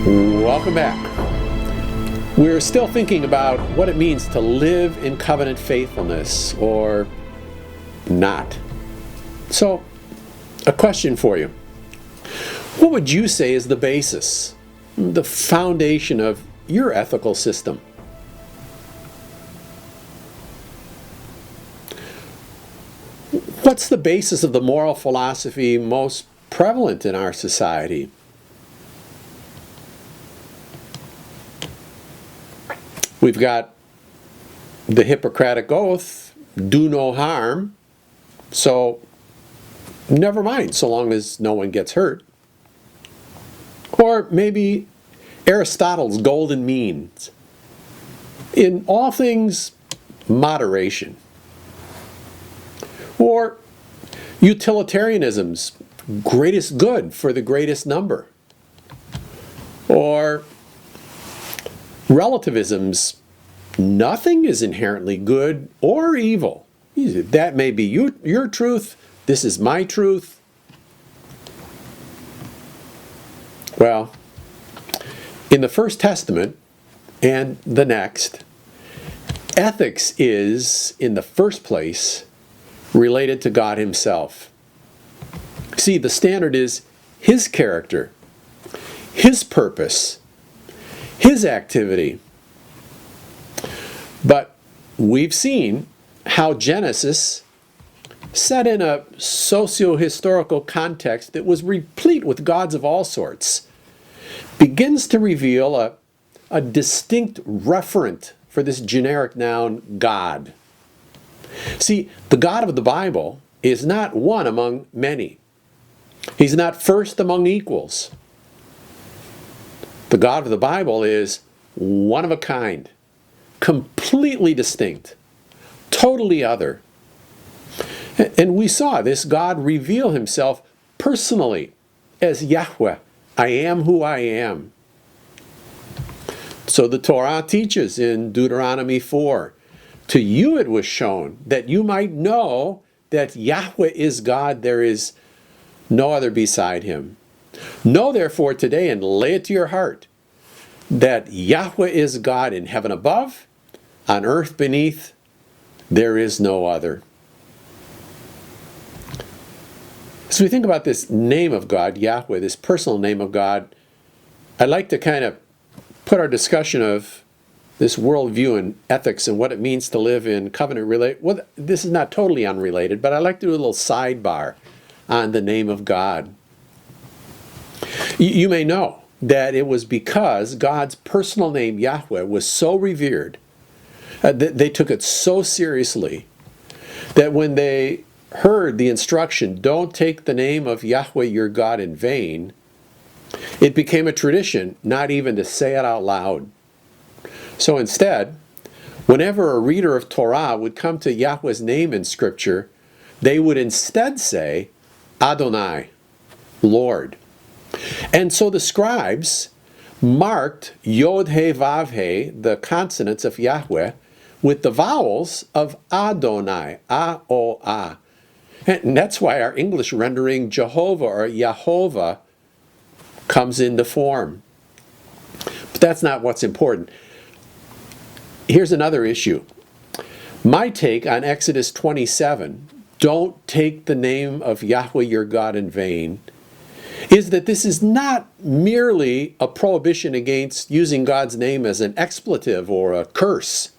Welcome back. We're still thinking about what it means to live in covenant faithfulness or not. So, a question for you. What would you say is the basis, the foundation of your ethical system? What's the basis of the moral philosophy most prevalent in our society? We've got the Hippocratic Oath, do no harm, so never mind, so long as no one gets hurt. Or maybe Aristotle's golden means. In all things, moderation. Or utilitarianism's greatest good for the greatest number. Or relativism's nothing is inherently good or evil. That may be your truth, this is my truth. Well, in the First Testament and the next, ethics is, in the first place, related to God Himself. See, the standard is His character, His purpose, His activity. But we've seen how Genesis, set in a socio-historical context that was replete with gods of all sorts, begins to reveal a distinct referent for this generic noun, God. See, the God of the Bible is not one among many. He's not first among equals. The God of the Bible is one of a kind, completely distinct, totally other. And we saw this God reveal Himself personally as Yahweh, I am who I am. So the Torah teaches in Deuteronomy 4, to you it was shown that you might know that Yahweh is God, there is no other beside Him. Know therefore today and lay it to your heart that Yahweh is God in heaven above, on earth beneath, there is no other. As we think about this name of God, Yahweh, this personal name of God, I'd like to kind of put our discussion of this worldview and ethics and what it means to live in covenant relate. Well, this is not totally unrelated, but I'd like to do a little sidebar on the name of God. You may know that it was because God's personal name, Yahweh, was so revered, they took it so seriously, that when they heard the instruction, don't take the name of Yahweh your God in vain, it became a tradition not even to say it out loud. So instead, whenever a reader of Torah would come to Yahweh's name in Scripture, they would instead say, Adonai, Lord. And so the scribes marked Yod He Vav He, the consonants of Yahweh, with the vowels of Adonai, A-O-A. And that's why our English rendering Jehovah or Yahovah comes into form. But that's not what's important. Here's another issue. My take on Exodus 27, don't take the name of Yahweh your God in vain, is that this is not merely a prohibition against using God's name as an expletive or a curse.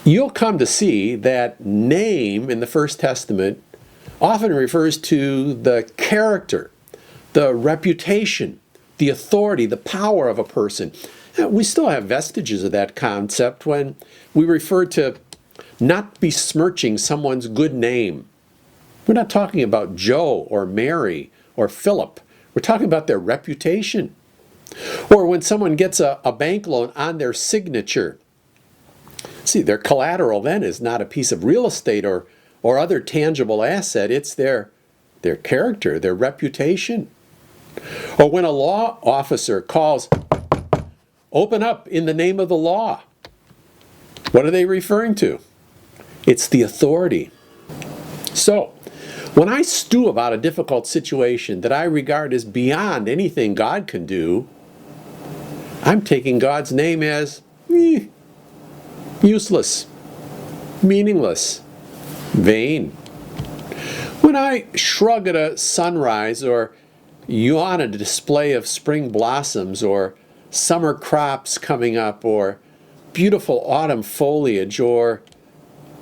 You'll come to see that name in the First Testament often refers to the character, the reputation, the authority, the power of a person. We still have vestiges of that concept when we refer to not besmirching someone's good name. We're not talking about Joe or Mary or Philip. We're talking about their reputation. Or when someone gets a bank loan on their signature. See, their collateral then is not a piece of real estate or other tangible asset. It's their character, their reputation. Or when a law officer calls, open up in the name of the law. What are they referring to? It's the authority. So, When I stew about a difficult situation that I regard as beyond anything God can do, I'm taking God's name as useless, meaningless, vain. When I shrug at a sunrise or yawn at a display of spring blossoms or summer crops coming up or beautiful autumn foliage or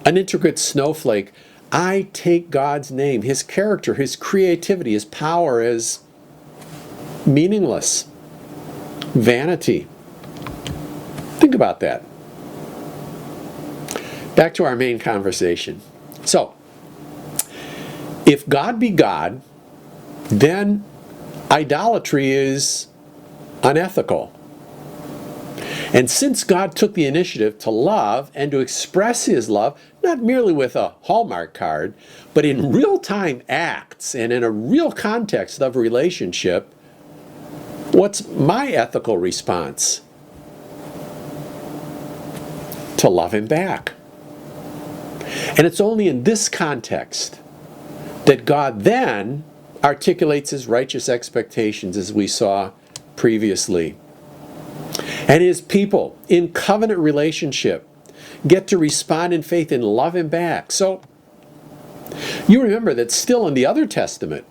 an intricate snowflake, I take God's name, His character, His creativity, His power as meaningless, vanity. Think about that. Back to our main conversation. So, if God be God, then idolatry is unethical. And since God took the initiative to love and to express His love, not merely with a Hallmark card, but in real-time acts and in a real context of relationship, what's my ethical response? To love Him back. And it's only in this context that God then articulates His righteous expectations, as we saw previously. And His people, in covenant relationship, get to respond in faith and love Him back. So, you remember that still in the other Testament,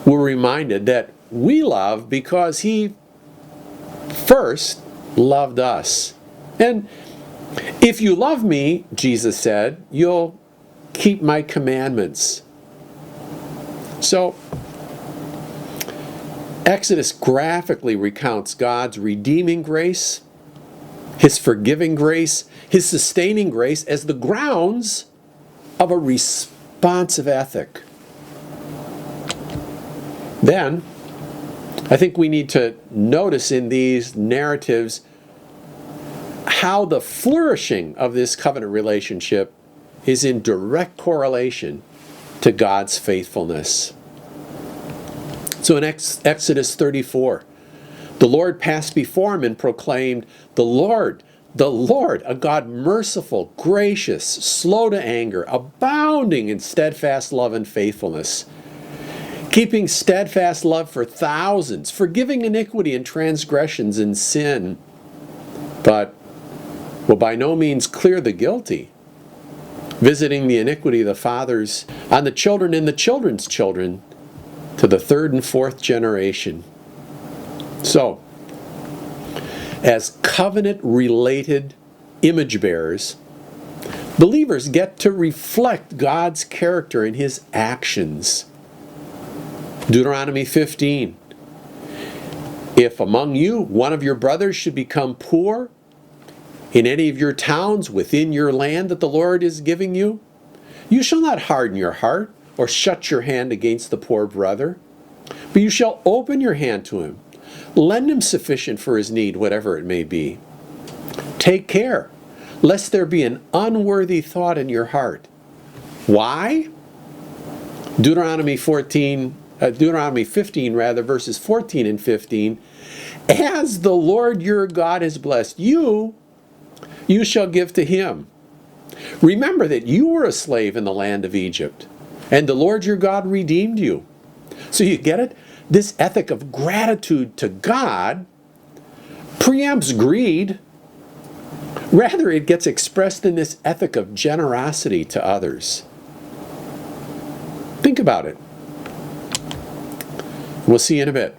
we're reminded that we love because He first loved us. And if you love me, Jesus said, you'll keep my commandments. So, Exodus graphically recounts God's redeeming grace, His forgiving grace, His sustaining grace as the grounds of a responsive ethic. Then, I think we need to notice in these narratives how the flourishing of this covenant relationship is in direct correlation to God's faithfulness. So in Exodus 34, the Lord passed before him and proclaimed, the Lord, a God merciful, gracious, slow to anger, abounding in steadfast love and faithfulness, keeping steadfast love for thousands, forgiving iniquity and transgressions and sin, but will by no means clear the guilty, visiting the iniquity of the fathers on the children and the children's children to the third and fourth generation. So, as covenant-related image bearers, believers get to reflect God's character in His actions. Deuteronomy 15. If among you one of your brothers should become poor in any of your towns within your land that the Lord is giving you, you shall not harden your heart or shut your hand against the poor brother, but you shall open your hand to him, lend him sufficient for his need, whatever it may be. Take care, lest there be an unworthy thought in your heart. Why? Deuteronomy 15, verses 14 and 15. As the Lord your God has blessed you, you shall give to him. Remember that you were a slave in the land of Egypt, and the Lord your God redeemed you. So you get it? This ethic of gratitude to God preempts greed. Rather, it gets expressed in this ethic of generosity to others. Think about it. We'll see you in a bit.